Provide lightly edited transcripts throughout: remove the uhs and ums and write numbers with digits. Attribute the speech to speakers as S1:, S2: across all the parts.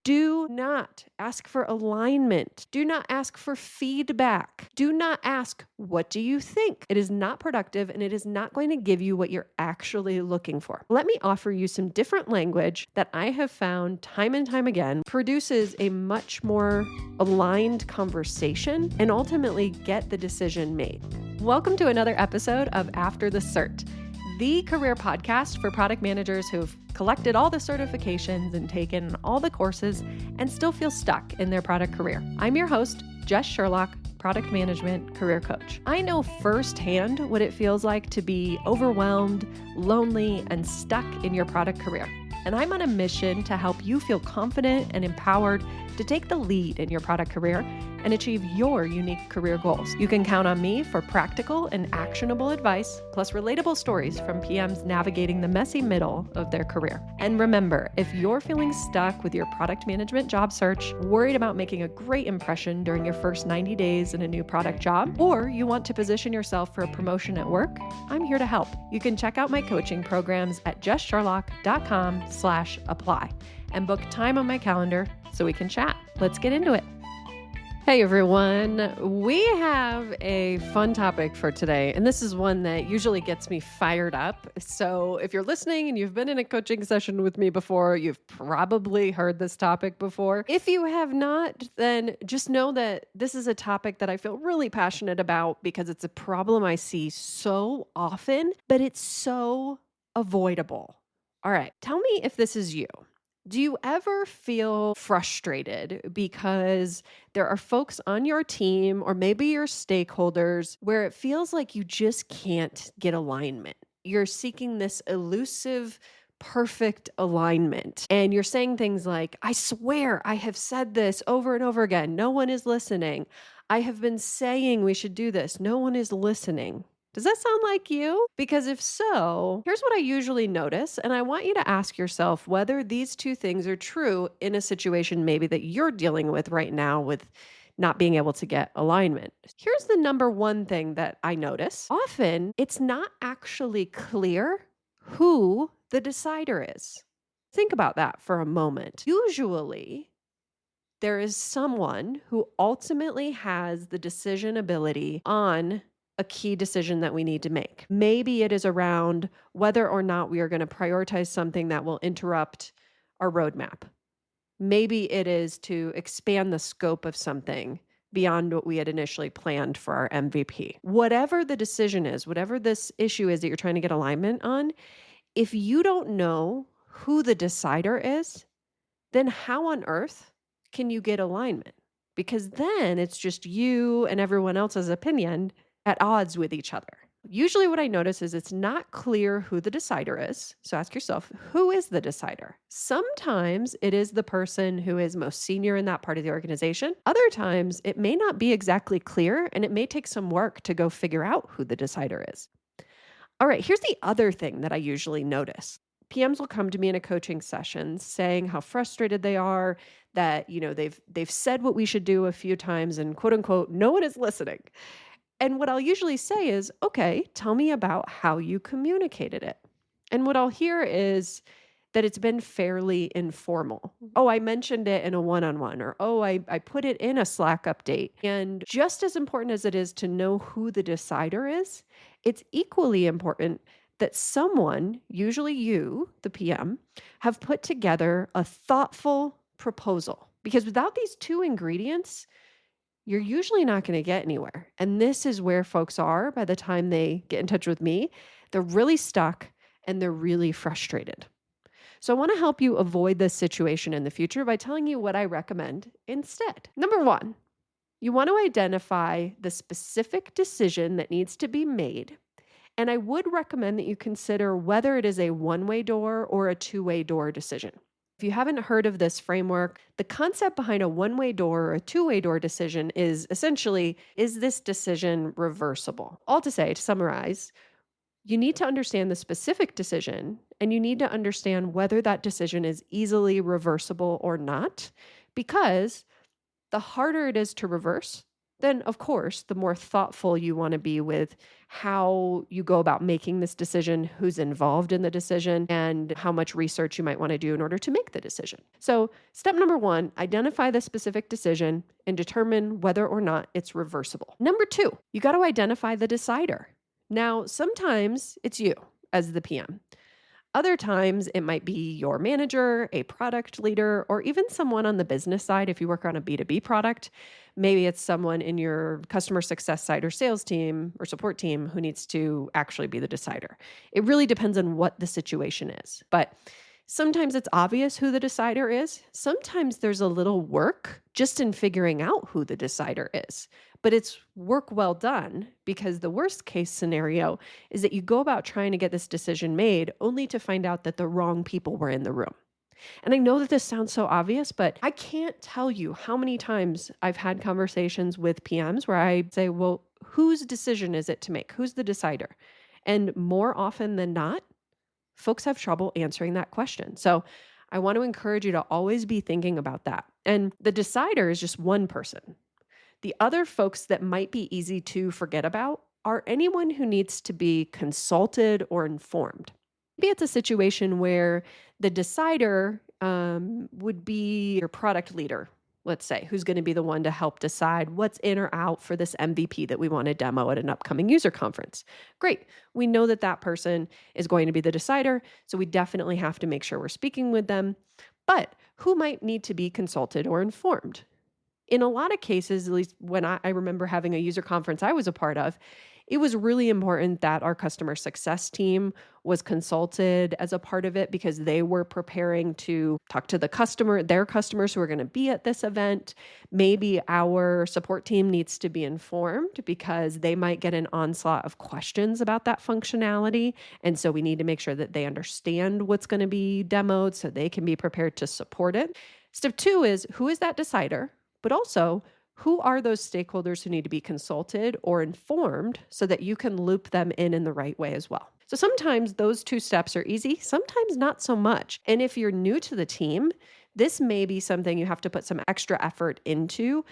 S1: Do not ask for alignment. Do not ask for feedback. Do not ask, what do you think? It is not productive and it is not going to give you what you're actually looking for. Let me offer you some different language that I have found time and time again produces a much more aligned conversation and ultimately get the decision made. Welcome to another episode of After the Cert, the career podcast for product managers who've collected all the certifications and taken all the courses and still feel stuck in their product career. I'm your host, Jess Sherlock, product management career coach. I know firsthand what it feels like to be overwhelmed, lonely, and stuck in your product career. And I'm on a mission to help you feel confident and empowered to take the lead in your product career and achieve your unique career goals. You can count on me for practical and actionable advice, plus relatable stories from PMs navigating the messy middle of their career. And remember, if you're feeling stuck with your product management job search, worried about making a great impression during your first 90 days in a new product job, or you want to position yourself for a promotion at work, I'm here to help. You can check out my coaching programs at jesssherlock.com/apply and book time on my calendar so we can chat. Let's get into it. Hey everyone, we have a fun topic for today, and this is one that usually gets me fired up. So if you're listening and you've been in a coaching session with me before, you've probably heard this topic before. If you have not, then just know that this is a topic that I feel really passionate about because it's a problem I see so often, but it's so avoidable. All right, tell me if this is you. Do you ever feel frustrated because there are folks on your team or maybe your stakeholders where it feels like you just can't get alignment? You're seeking this elusive, perfect alignment. And you're saying things like, I swear I have said this over and over again. No one is listening. I have been saying we should do this. No one is listening. Does that sound like you? Because if so, here's what I usually notice, and I want you to ask yourself whether these two things are true in a situation maybe that you're dealing with right now with not being able to get alignment. Here's the number one thing that I notice. Often, it's not actually clear who the decider is. Think about that for a moment. Usually, there is someone who ultimately has the decision ability on a key decision that we need to make. Maybe it is around whether or not we are going to prioritize something that will interrupt our roadmap. Maybe it is to expand the scope of something beyond what we had initially planned for our MVP. Whatever the decision is, whatever this issue is that you're trying to get alignment on, if you don't know who the decider is, then how on earth can you get alignment? Because then it's just you and everyone else's opinion at odds with each other. Usually what I notice is it's not clear who the decider is. So ask yourself, who is the decider? Sometimes it is the person who is most senior in that part of the organization. Other times it may not be exactly clear and it may take some work to go figure out who the decider is. All right, here's the other thing that I usually notice. PMs will come to me in a coaching session saying how frustrated they are that, they've said what we should do a few times and quote unquote, no one is listening. And what I'll usually say is, okay, tell me about how you communicated it. And what I'll hear is that it's been fairly informal. Oh, I mentioned it in a one-on-one, or oh, I put it in a Slack update. And just as important as it is to know who the decider is, it's equally important that someone, usually you, the PM, have put together a thoughtful proposal. Because without these two ingredients, you're usually not going to get anywhere. And this is where folks are by the time they get in touch with me. They're really stuck and they're really frustrated. So I want to help you avoid this situation in the future by telling you what I recommend instead. Number one, you want to identify the specific decision that needs to be made. And I would recommend that you consider whether it is a one-way door or a two-way door decision. If you haven't heard of this framework, the concept behind a one-way door or a two-way door decision is essentially, is this decision reversible? All to say, to summarize, you need to understand the specific decision and you need to understand whether that decision is easily reversible or not, because the harder it is to reverse, then of course, the more thoughtful you want to be with how you go about making this decision, who's involved in the decision, and how much research you might want to do in order to make the decision. So, step number one, identify the specific decision and determine whether or not it's reversible. Number two, you got to identify the decider. Now, sometimes it's you as the PM. Other times, it might be your manager, a product leader, or even someone on the business side if you work on a B2B product. Maybe it's someone in your customer success side or sales team or support team who needs to actually be the decider. It really depends on what the situation is. But sometimes it's obvious who the decider is. Sometimes there's a little work just in figuring out who the decider is. But it's work well done because the worst case scenario is that you go about trying to get this decision made only to find out that the wrong people were in the room. And I know that this sounds so obvious, but I can't tell you how many times I've had conversations with PMs where I say, well, whose decision is it to make? Who's the decider? And more often than not, folks have trouble answering that question. So I want to encourage you to always be thinking about that. And the decider is just one person. The other folks that might be easy to forget about are anyone who needs to be consulted or informed. Maybe it's a situation where the decider would be your product leader, let's say, who's going to be the one to help decide what's in or out for this MVP that we want to demo at an upcoming user conference. Great. We know that that person is going to be the decider, so we definitely have to make sure we're speaking with them. But who might need to be consulted or informed? In a lot of cases, at least when I remember having a user conference I was a part of, it was really important that our customer success team was consulted as a part of it because they were preparing to talk to their customers who are going to be at this event. Maybe our support team needs to be informed because they might get an onslaught of questions about that functionality. And so we need to make sure that they understand what's going to be demoed so they can be prepared to support it. Step two is, who is that decider? But also, who are those stakeholders who need to be consulted or informed so that you can loop them in the right way as well? So sometimes those two steps are easy, sometimes not so much. And if you're new to the team, this may be something you have to put some extra effort into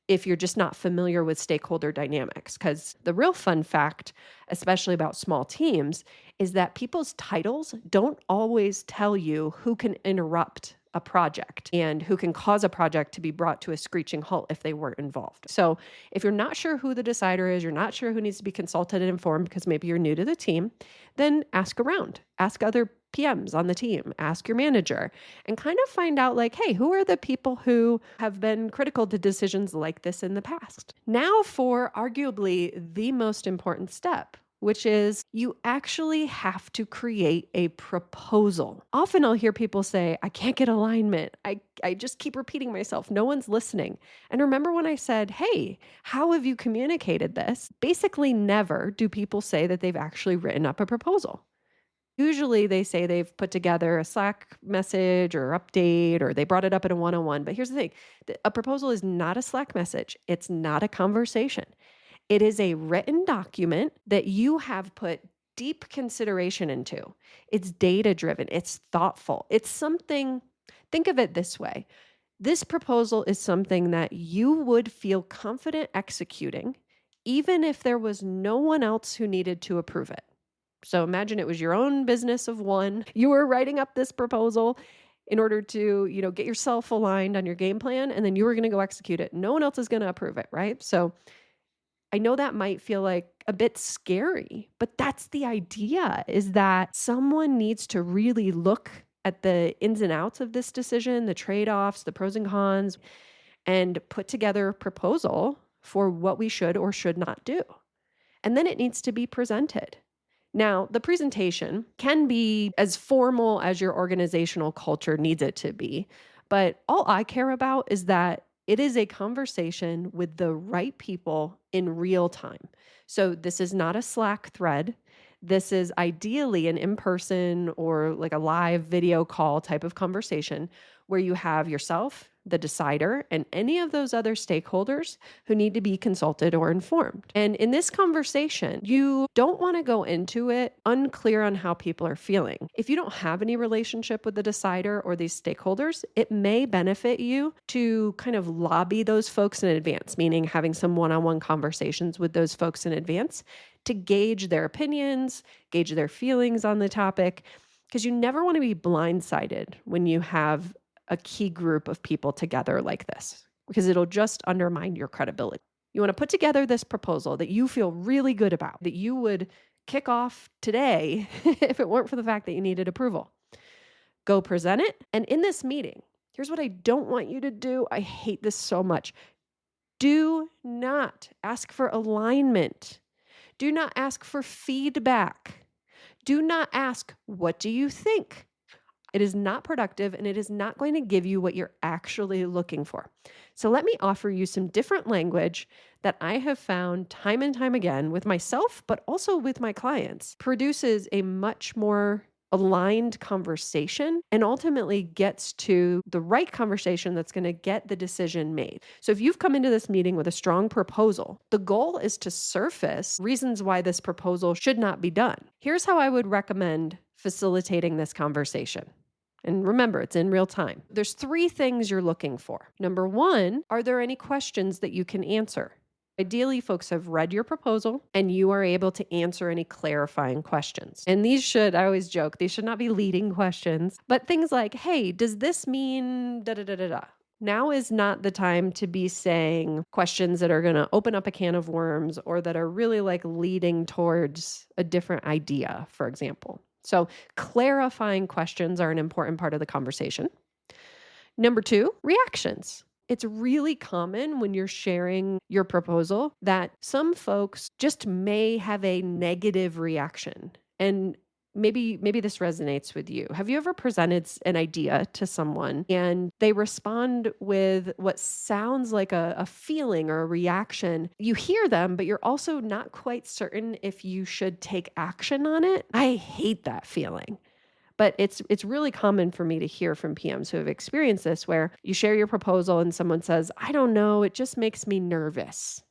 S1: if you're just not familiar with stakeholder dynamics. Because the real fun fact, especially about small teams, is that people's titles don't always tell you who can interrupt a project and who can cause a project to be brought to a screeching halt if they weren't involved. So if you're not sure who the decider is, you're not sure who needs to be consulted and informed because maybe you're new to the team, then ask around. Ask other PMs on the team, ask your manager, and kind of find out like, hey, who are the people who have been critical to decisions like this in the past? Now for arguably the most important step, which is you actually have to create a proposal. Often I'll hear people say, I can't get alignment. I just keep repeating myself. No one's listening. And remember when I said, hey, how have you communicated this? Basically never do people say that they've actually written up a proposal. Usually they say they've put together a Slack message or update, or they brought it up in a one-on-one. But here's the thing, a proposal is not a Slack message. It's not a conversation. It is a written document that you have put deep consideration into. It's data-driven. It's thoughtful. It's something, think of it this way. This proposal is something that you would feel confident executing, even if there was no one else who needed to approve it. So imagine it was your own business of one. You were writing up this proposal in order to, get yourself aligned on your game plan, and then you were going to go execute it. No one else is going to approve it, right? So I know that might feel like a bit scary, but that's the idea, is that someone needs to really look at the ins and outs of this decision, the trade-offs, the pros and cons, and put together a proposal for what we should or should not do. And then it needs to be presented. Now, the presentation can be as formal as your organizational culture needs it to be, but all I care about is that it is a conversation with the right people in real time. So this is not a Slack thread. This is ideally an in-person or like a live video call type of conversation where you have yourself the decider, and any of those other stakeholders who need to be consulted or informed. And in this conversation, you don't want to go into it unclear on how people are feeling. If you don't have any relationship with the decider or these stakeholders, it may benefit you to kind of lobby those folks in advance, meaning having some one-on-one conversations with those folks in advance to gauge their opinions, gauge their feelings on the topic, because you never want to be blindsided when you have a key group of people together like this, because it'll just undermine your credibility. You want to put together this proposal that you feel really good about, that you would kick off today if it weren't for the fact that you needed approval. Go present it. And in this meeting, here's what I don't want you to do. I hate this so much. Do not ask for alignment. Do not ask for feedback. Do not ask, what do you think? It is not productive and it is not going to give you what you're actually looking for. So let me offer you some different language that I have found time and time again with myself, but also with my clients, produces a much more aligned conversation and ultimately gets to the right conversation that's going to get the decision made. So if you've come into this meeting with a strong proposal, the goal is to surface reasons why this proposal should not be done. Here's how I would recommend facilitating this conversation. And remember, it's in real time. There's 3 things you're looking for. Number 1, are there any questions that you can answer? Ideally, folks have read your proposal and you are able to answer any clarifying questions. And these should, I always joke, these should not be leading questions, but things like, hey, does this mean da da da da da? Now is not the time to be saying questions that are going to open up a can of worms or that are really like leading towards a different idea, for example. So clarifying questions are an important part of the conversation. Number 2, reactions. It's really common when you're sharing your proposal that some folks just may have a negative reaction. And maybe this resonates with you. Have you ever presented an idea to someone and they respond with what sounds like a feeling or a reaction? You hear them, but you're also not quite certain if you should take action on it. I hate that feeling. But it's really common for me to hear from PMs who have experienced this, where you share your proposal and someone says, I don't know, it just makes me nervous.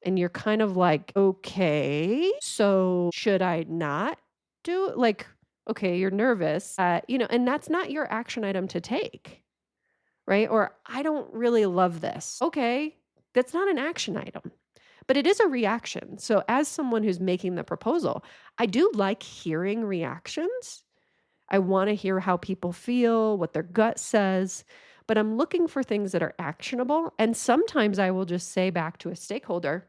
S1: And you're kind of like, okay, so should I not do it? Like, okay, you're nervous, and that's not your action item to take, right? Or I don't really love this. Okay, that's not an action item. But it is a reaction. So as someone who's making the proposal, I do like hearing reactions. I want to hear how people feel, what their gut says, but I'm looking for things that are actionable. And sometimes I will just say back to a stakeholder,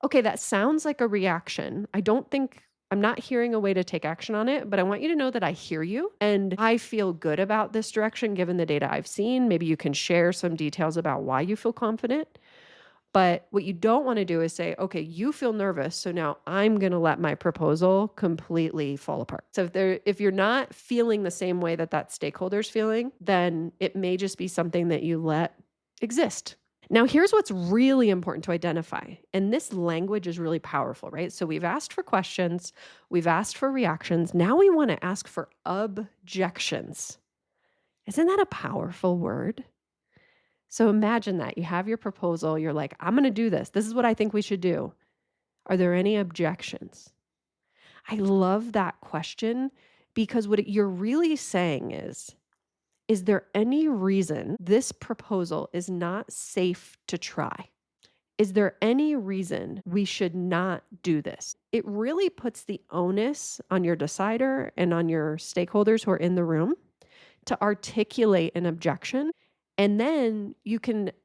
S1: okay, that sounds like a reaction. I'm not hearing a way to take action on it, but I want you to know that I hear you and I feel good about this direction given the data I've seen. Maybe you can share some details about why you feel confident. But what you don't want to do is say, okay, you feel nervous, so now I'm going to let my proposal completely fall apart. So if you're not feeling the same way that stakeholder's feeling, then it may just be something that you let exist. Now, here's what's really important to identify. And this language is really powerful, right? So we've asked for questions, we've asked for reactions. Now we want to ask for objections. Isn't that a powerful word? So imagine that you have your proposal. You're like, I'm going to do this. This is what I think we should do. Are there any objections? I love that question because what you're really saying is there any reason this proposal is not safe to try? Is there any reason we should not do this? It really puts the onus on your decider and on your stakeholders who are in the room to articulate an objection. And then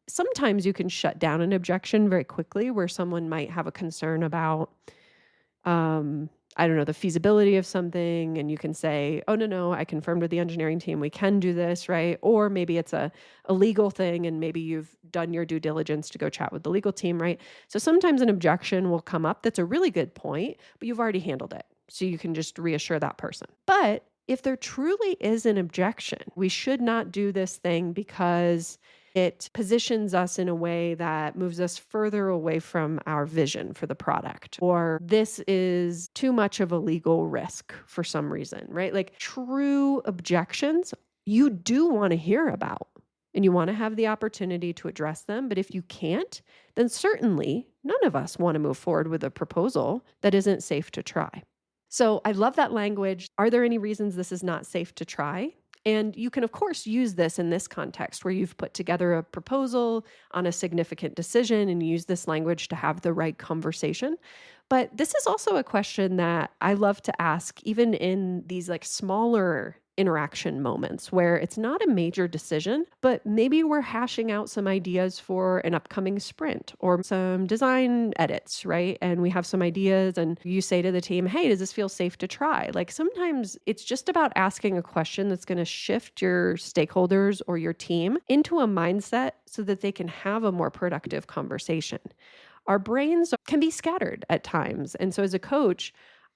S1: sometimes you can shut down an objection very quickly where someone might have a concern about, the feasibility of something. And you can say, oh, no, I confirmed with the engineering team, we can do this, right? Or maybe it's a legal thing and maybe you've done your due diligence to go chat with the legal team, right? So sometimes an objection will come up that's a really good point, but you've already handled it. So you can just reassure that person. But if there truly is an objection, we should not do this thing because it positions us in a way that moves us further away from our vision for the product, or this is too much of a legal risk for some reason, right? Like true objections, you do want to hear about. and you want to have the opportunity to address them. But if you can't, then certainly none of us want to move forward with a proposal that isn't safe to try. So I love that language. Are there any reasons this is not safe to try? And you can, of course, use this in this context where you've put together a proposal on a significant decision and use this language to have the right conversation. But this is also a question that I love to ask, even in these like smaller interaction moments where it's not a major decision, but maybe we're hashing out some ideas for an upcoming sprint or some design edits, right? And we have some ideas, and you say to the team, hey, does this feel safe to try? Like sometimes it's just about asking a question that's going to shift your stakeholders or your team into a mindset so that they can have a more productive conversation. Our brains can be scattered at times. And so as a coach,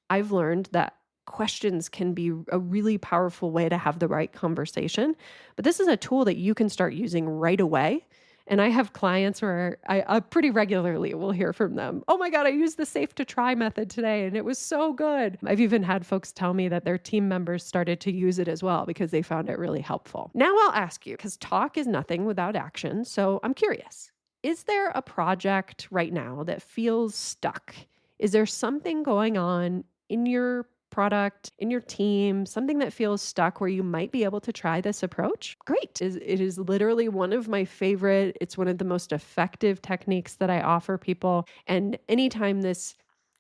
S1: I've learned that questions can be a really powerful way to have the right conversation. But this is a tool that you can start using right away. And I have clients where I pretty regularly will hear from them, oh my God, I used the safe to try method today and it was so good. I've even had folks tell me that their team members started to use it as well because they found it really helpful. Now I'll ask you, because talk is nothing without action. So I'm curious, is there a project right now that feels stuck? Is there something going on in your product, in your team, something that feels stuck where you might be able to try this approach? Great. It is literally one of my favorite. It's one of the most effective techniques that I offer people. And anytime this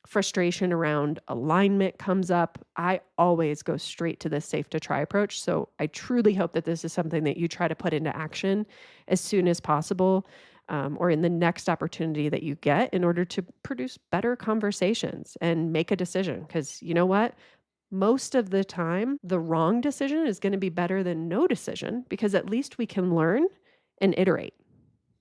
S1: frustration around alignment comes up, I always go straight to this safe to try approach. So I truly hope that this is something that you try to put into action as soon as possible. Or in the next opportunity that you get in order to produce better conversations and make a decision. Because you know what? Most of the time, the wrong decision is going to be better than no decision because at least we can learn and iterate.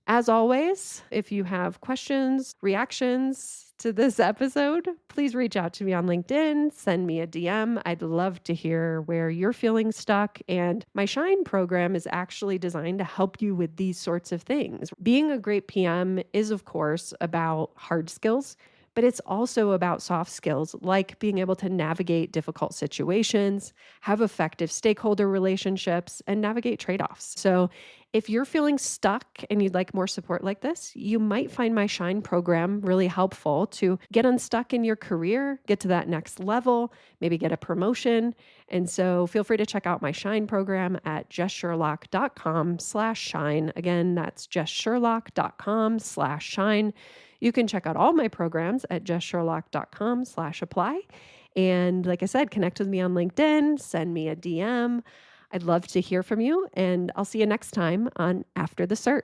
S1: As always, if you have questions, reactions to this episode, please reach out to me on LinkedIn, send me a DM. I'd love to hear where you're feeling stuck. And my Shine program is actually designed to help you with these sorts of things. Being a great PM is, of course, about hard skills, but it's also about soft skills like being able to navigate difficult situations, have effective stakeholder relationships, and navigate trade-offs. So if you're feeling stuck and you'd like more support like this, you might find my Shine program really helpful to get unstuck in your career, get to that next level, maybe get a promotion. And so feel free to check out my Shine program at jesssherlock.com/shine. Again, that's jesssherlock.com/shine. You can check out all my programs at jesssherlock.com/apply. And like I said, connect with me on LinkedIn, send me a DM. I'd love to hear from you, and I'll see you next time on After the Cert.